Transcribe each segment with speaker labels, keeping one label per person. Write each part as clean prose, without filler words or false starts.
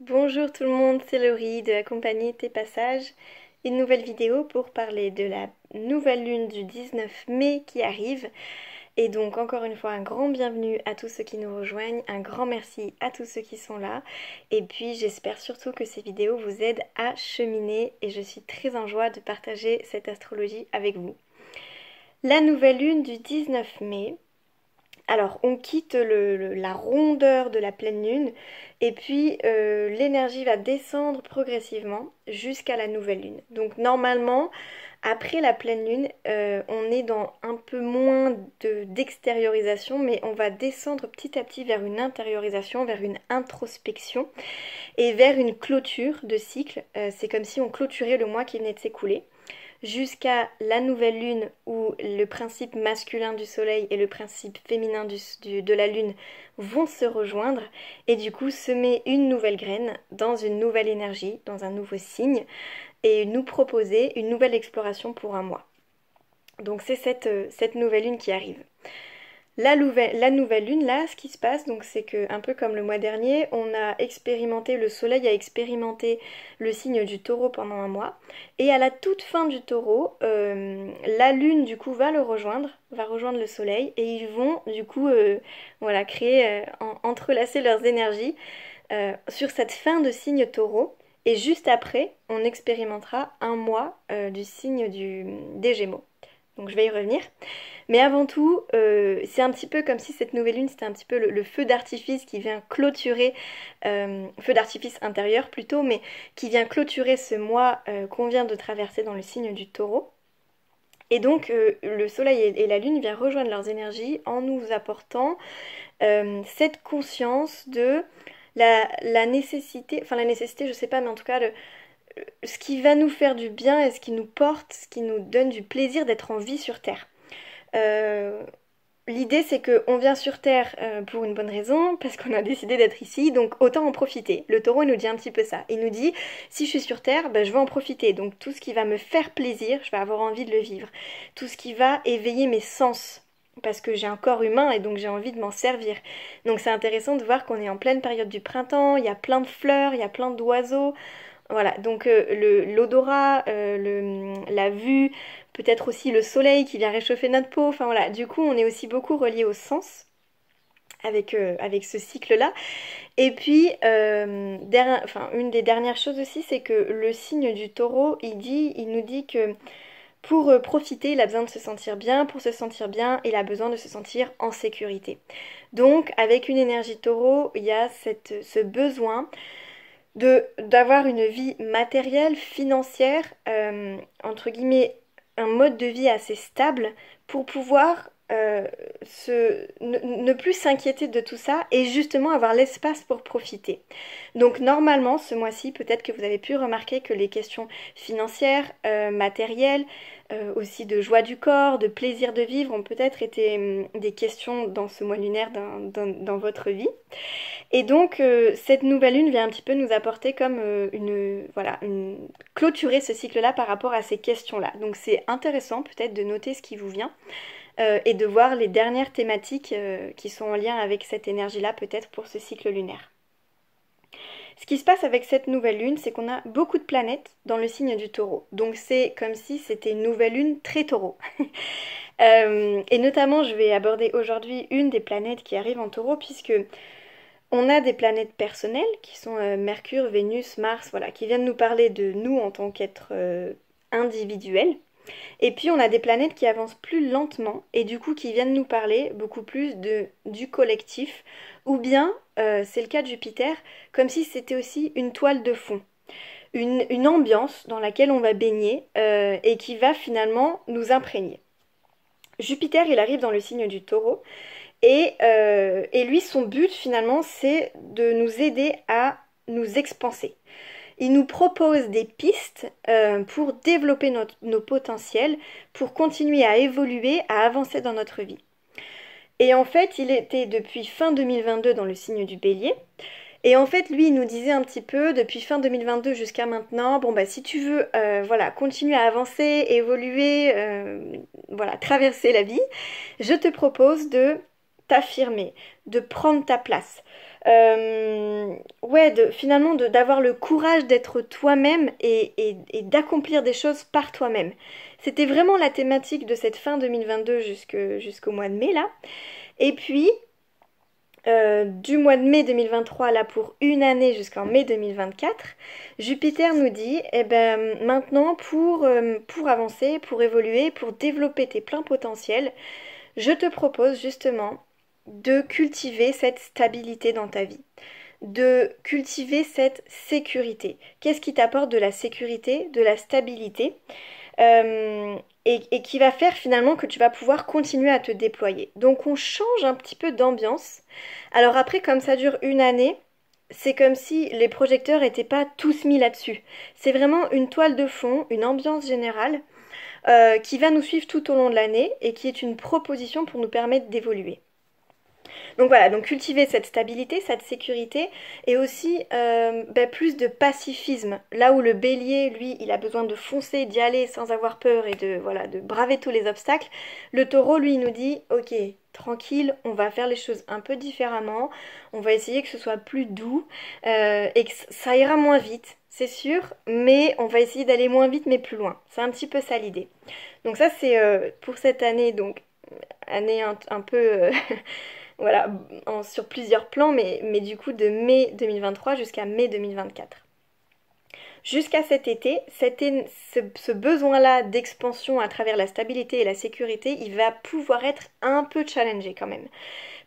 Speaker 1: Bonjour tout le monde, c'est Laurie de la compagnie Tes Passages. Une nouvelle vidéo pour parler de la nouvelle lune du 19 mai qui arrive. Et donc encore une fois un grand bienvenue à tous ceux qui nous rejoignent, un grand merci à tous ceux qui sont là. Et puis j'espère surtout que ces vidéos vous aident à cheminer et je suis très en joie de partager cette astrologie avec vous. La nouvelle lune du 19 mai. Alors, on quitte la rondeur de la pleine lune et puis l'énergie va descendre progressivement jusqu'à la nouvelle lune. Donc normalement, après la pleine lune, on est dans un peu moins d'extériorisation, mais on va descendre petit à petit vers une intériorisation, vers une introspection et vers une clôture de cycle. C'est comme si on clôturait le mois qui venait de s'écouler jusqu'à la nouvelle lune où le principe masculin du soleil et le principe féminin de la lune vont se rejoindre et du coup semer une nouvelle graine dans une nouvelle énergie, dans un nouveau signe et nous proposer une nouvelle exploration pour un mois. Donc c'est cette nouvelle lune qui arrive. La nouvelle lune, là, ce qui se passe, donc c'est que, un peu comme le mois dernier, on a expérimenté, le soleil a expérimenté le signe du taureau pendant un mois. Et à la toute fin du taureau, la lune, du coup, va rejoindre le soleil, et ils vont, du coup, voilà, entrelacer leurs énergies sur cette fin de signe taureau. Et juste après, on expérimentera un mois du signe des Gémeaux. Donc je vais y revenir. Mais avant tout, c'est un petit peu comme si cette nouvelle lune, c'était un petit peu le feu d'artifice qui vient clôturer, feu d'artifice intérieur plutôt, mais qui vient clôturer ce mois qu'on vient de traverser dans le signe du taureau. Et donc le soleil et la lune viennent rejoindre leurs énergies en nous apportant cette conscience de la nécessité, enfin la nécessité je sais pas, mais en tout cas ce qui va nous faire du bien et ce qui nous porte, ce qui nous donne du plaisir d'être en vie sur Terre. Euh, L'idée c'est qu'on vient sur Terre pour une bonne raison, parce qu'on a décidé d'être ici, donc autant en profiter. Le taureau nous dit un petit peu ça. Il nous dit, si je suis sur Terre, ben, je veux en profiter. Donc tout ce qui va me faire plaisir, je vais avoir envie de le vivre. Tout ce qui va éveiller mes sens, parce que j'ai un corps humain et donc j'ai envie de m'en servir. Donc c'est intéressant de voir qu'on est en pleine période du printemps, il y a plein de fleurs, il y a plein d'oiseaux. Voilà, donc l'odorat, la vue, peut-être aussi le soleil qui vient réchauffer notre peau. Enfin voilà, du coup on est aussi beaucoup relié au sens avec ce cycle-là. Et puis, une des dernières choses aussi, c'est que le signe du taureau, il nous dit que pour profiter, il a besoin de se sentir bien. Pour se sentir bien, il a besoin de se sentir en sécurité. Donc, avec une énergie taureau, il y a ce besoin d'avoir une vie matérielle, financière, entre guillemets, un mode de vie assez stable pour pouvoir ne plus s'inquiéter de tout ça et justement avoir l'espace pour profiter. Donc normalement, ce mois-ci, peut-être que vous avez pu remarquer que les questions financières, matérielles, aussi de joie du corps, de plaisir de vivre ont peut-être été des questions dans ce mois lunaire dans votre vie. Et donc, cette nouvelle lune vient un petit peu nous apporter comme clôturer ce cycle-là par rapport à ces questions-là. Donc, c'est intéressant peut-être de noter ce qui vous vient et de voir les dernières thématiques qui sont en lien avec cette énergie-là, peut-être pour ce cycle lunaire. Ce qui se passe avec cette nouvelle lune, c'est qu'on a beaucoup de planètes dans le signe du taureau. Donc, c'est comme si c'était une nouvelle lune très taureau. Et notamment, je vais aborder aujourd'hui une des planètes qui arrive en taureau, puisque on a des planètes personnelles qui sont Mercure, Vénus, Mars, voilà, qui viennent nous parler de nous en tant qu'êtres individuels. Et puis on a des planètes qui avancent plus lentement et du coup qui viennent nous parler beaucoup plus du collectif. Ou bien, c'est le cas de Jupiter, comme si c'était aussi une toile de fond. Une ambiance dans laquelle on va baigner et qui va finalement nous imprégner. Jupiter, il arrive dans le signe du taureau. Et lui, son but finalement, c'est de nous aider à nous expanser. Il nous propose des pistes pour développer nos potentiels, pour continuer à évoluer, à avancer dans notre vie. Et en fait, il était depuis fin 2022 dans le signe du Bélier. Et en fait, lui, il nous disait un petit peu, depuis fin 2022 jusqu'à maintenant, bon bah si tu veux, voilà, continuer à avancer, évoluer, voilà, traverser la vie, je te propose de t'affirmer, de prendre ta place. Ouais, finalement d'avoir le courage d'être toi-même et d'accomplir des choses par toi-même. C'était vraiment la thématique de cette fin 2022 jusqu'au mois de mai là. Et puis, du mois de mai 2023 là pour une année jusqu'en mai 2024, Jupiter nous dit, eh ben maintenant pour avancer, pour évoluer, pour développer tes pleins potentiels, je te propose justement de cultiver cette stabilité dans ta vie, de cultiver cette sécurité. Qu'est-ce qui t'apporte de la sécurité, de la stabilité et qui va faire finalement que tu vas pouvoir continuer à te déployer. Donc on change un petit peu d'ambiance. Alors après, comme ça dure une année, c'est comme si les projecteurs n'étaient pas tous mis là-dessus. C'est vraiment une toile de fond, une ambiance générale qui va nous suivre tout au long de l'année et qui est une proposition pour nous permettre d'évoluer. Donc voilà, donc cultiver cette stabilité, cette sécurité et aussi plus de pacifisme. Là où le bélier, lui, il a besoin de foncer, d'y aller sans avoir peur et de braver tous les obstacles, le taureau, lui, il nous dit, ok, tranquille, on va faire les choses un peu différemment, on va essayer que ce soit plus doux et que ça ira moins vite, c'est sûr, mais on va essayer d'aller moins vite mais plus loin. C'est un petit peu ça l'idée. Donc ça c'est pour cette année, donc année un peu voilà, sur plusieurs plans, mais du coup de mai 2023 jusqu'à mai 2024. Jusqu'à cet été, ce besoin-là d'expansion à travers la stabilité et la sécurité, il va pouvoir être un peu challengé quand même.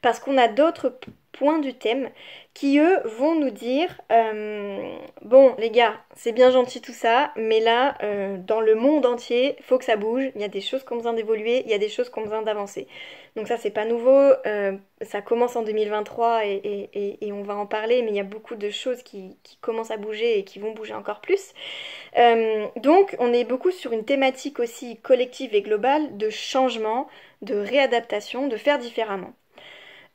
Speaker 1: Parce qu'on a d'autres points du thème qui, eux, vont nous dire bon, les gars, c'est bien gentil tout ça, mais là, dans le monde entier, il faut que ça bouge. Il y a des choses qui ont besoin d'évoluer, il y a des choses qui ont besoin d'avancer. Donc ça, c'est pas nouveau. Ça commence en 2023 et on va en parler, mais il y a beaucoup de choses qui commencent à bouger et qui vont bouger encore plus. Donc, on est beaucoup sur une thématique aussi collective et globale de changement, de réadaptation, de faire différemment.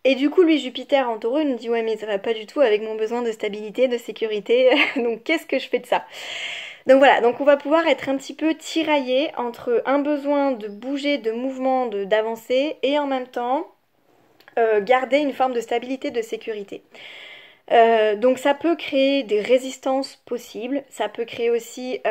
Speaker 1: Et du coup, lui, Jupiter en taureau, il nous dit ouais, mais ça va pas du tout avec mon besoin de stabilité, de sécurité, donc qu'est-ce que je fais de ça? Donc voilà, donc on va pouvoir être un petit peu tiraillé entre un besoin de bouger, de mouvement, d'avancer, et en même temps garder une forme de stabilité, de sécurité. Donc ça peut créer des résistances possibles, ça peut créer aussi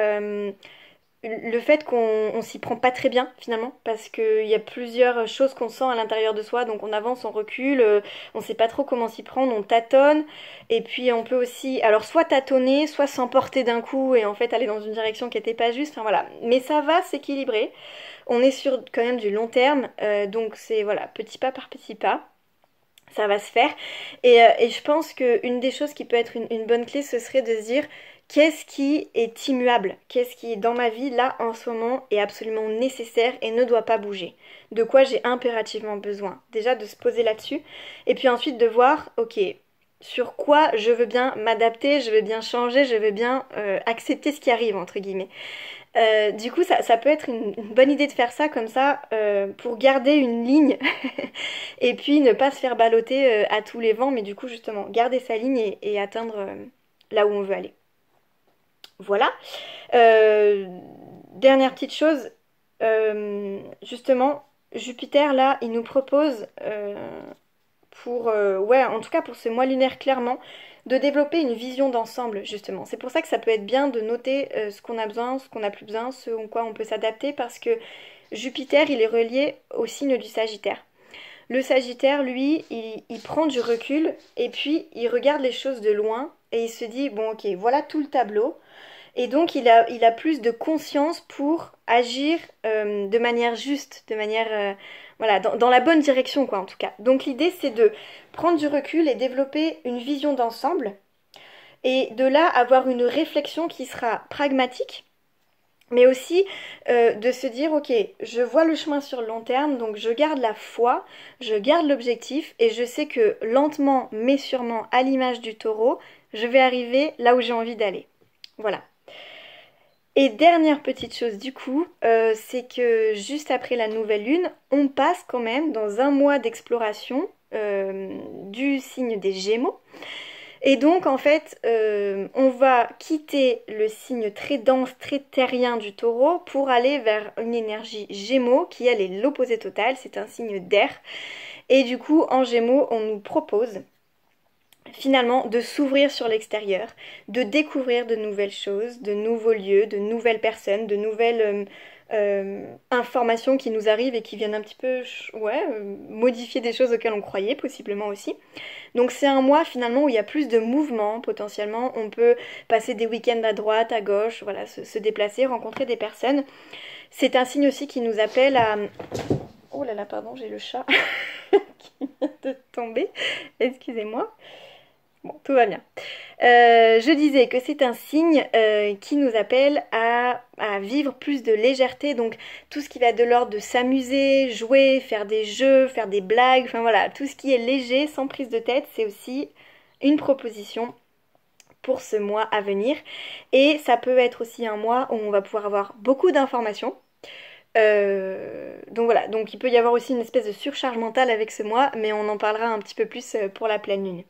Speaker 1: le fait qu'on s'y prend pas très bien finalement, parce qu'il y a plusieurs choses qu'on sent à l'intérieur de soi, donc on avance, on recule, on sait pas trop comment s'y prendre, on tâtonne, et puis on peut aussi, alors soit tâtonner, soit s'emporter d'un coup et en fait aller dans une direction qui était pas juste, enfin voilà, mais ça va s'équilibrer, on est sur quand même du long terme, donc c'est voilà, petit pas par petit pas. Ça va se faire. Et je pense qu'une des choses qui peut être une bonne clé, ce serait de se dire qu'est-ce qui est immuable, qu'est-ce qui est dans ma vie là en ce moment est absolument nécessaire et ne doit pas bouger. De quoi j'ai impérativement besoin. Déjà de se poser là-dessus. Et puis ensuite de voir, ok, sur quoi je veux bien m'adapter, je veux bien changer, je veux bien accepter ce qui arrive, entre guillemets. Du coup, ça peut être une bonne idée de faire ça comme ça pour garder une ligne et puis ne pas se faire balloter à tous les vents, mais du coup, justement, garder sa ligne et atteindre là où on veut aller. Voilà. Dernière petite chose, justement, Jupiter, là, il nous propose ouais, en tout cas pour ce mois lunaire clairement, de développer une vision d'ensemble justement. C'est pour ça que ça peut être bien de noter ce qu'on a besoin, ce qu'on n'a plus besoin, ce en quoi on peut s'adapter, parce que Jupiter, il est relié au signe du Sagittaire. Le Sagittaire, lui, il prend du recul et puis il regarde les choses de loin et il se dit, bon ok, voilà tout le tableau. Et donc il a plus de conscience pour agir de manière juste, de manière voilà, dans la bonne direction quoi en tout cas. Donc l'idée c'est de prendre du recul et développer une vision d'ensemble et de là avoir une réflexion qui sera pragmatique, mais aussi de se dire ok, je vois le chemin sur le long terme, donc je garde la foi, je garde l'objectif et je sais que lentement mais sûrement à l'image du taureau, je vais arriver là où j'ai envie d'aller. Voilà. Et dernière petite chose du coup, c'est que juste après la nouvelle lune, on passe quand même dans un mois d'exploration du signe des Gémeaux. Et donc en fait, on va quitter le signe très dense, très terrien du Taureau pour aller vers une énergie Gémeaux qui elle est l'opposé total, c'est un signe d'air. Et du coup, en Gémeaux, on nous propose finalement de s'ouvrir sur l'extérieur, de découvrir de nouvelles choses, de nouveaux lieux, de nouvelles personnes, de nouvelles informations qui nous arrivent et qui viennent un petit peu modifier des choses auxquelles on croyait possiblement aussi. Donc c'est un mois finalement où il y a plus de mouvement potentiellement, on peut passer des week-ends à droite, à gauche, voilà, se déplacer, rencontrer des personnes. C'est un signe aussi qui nous appelle à... Oh là là, pardon, j'ai le chat qui vient de tomber, excusez-moi. Bon, tout va bien. Je disais que c'est un signe qui nous appelle à vivre plus de légèreté, donc tout ce qui va de l'ordre de s'amuser, jouer, faire des jeux, faire des blagues, enfin voilà, tout ce qui est léger, sans prise de tête, c'est aussi une proposition pour ce mois à venir. Et ça peut être aussi un mois où on va pouvoir avoir beaucoup d'informations. Donc voilà, donc il peut y avoir aussi une espèce de surcharge mentale avec ce mois, mais on en parlera un petit peu plus pour la pleine lune.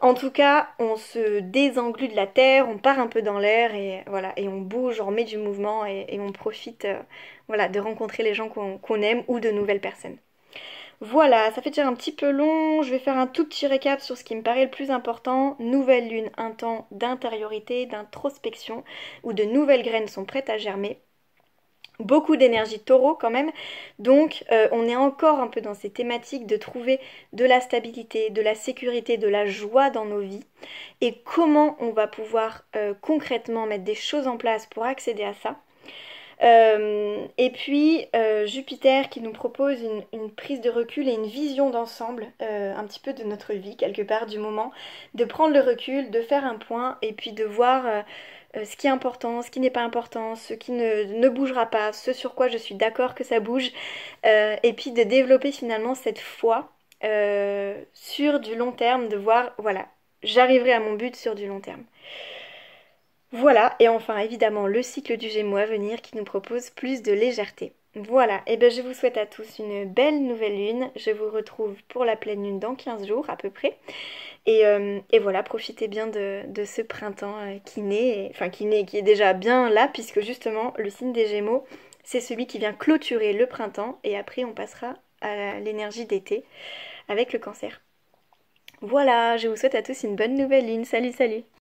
Speaker 1: En tout cas, on se désenglue de la terre, on part un peu dans l'air et voilà, et on bouge, on met du mouvement et on profite voilà, de rencontrer les gens qu'on aime ou de nouvelles personnes. Voilà, ça fait déjà un petit peu long, je vais faire un tout petit récap sur ce qui me paraît le plus important. Nouvelle lune, un temps d'intériorité, d'introspection, où de nouvelles graines sont prêtes à germer. Beaucoup d'énergie taureau quand même, donc on est encore un peu dans ces thématiques de trouver de la stabilité, de la sécurité, de la joie dans nos vies et comment on va pouvoir concrètement mettre des choses en place pour accéder à ça. Et puis Jupiter qui nous propose une prise de recul et une vision d'ensemble un petit peu de notre vie quelque part du moment, de prendre le recul, de faire un point et puis de voir ce qui est important, ce qui n'est pas important, ce qui ne bougera pas, ce sur quoi je suis d'accord que ça bouge, et puis de développer finalement cette foi sur du long terme, de voir, voilà, j'arriverai à mon but sur du long terme. Voilà, et enfin évidemment le cycle du Gémeaux à venir qui nous propose plus de légèreté. Voilà, et bien je vous souhaite à tous une belle nouvelle lune, je vous retrouve pour la pleine lune dans 15 jours à peu près. Et voilà, profitez bien de ce printemps qui naît, qui est déjà bien là, puisque justement le signe des Gémeaux, c'est celui qui vient clôturer le printemps, et après on passera à l'énergie d'été avec le Cancer. Voilà, je vous souhaite à tous une bonne nouvelle lune, salut salut!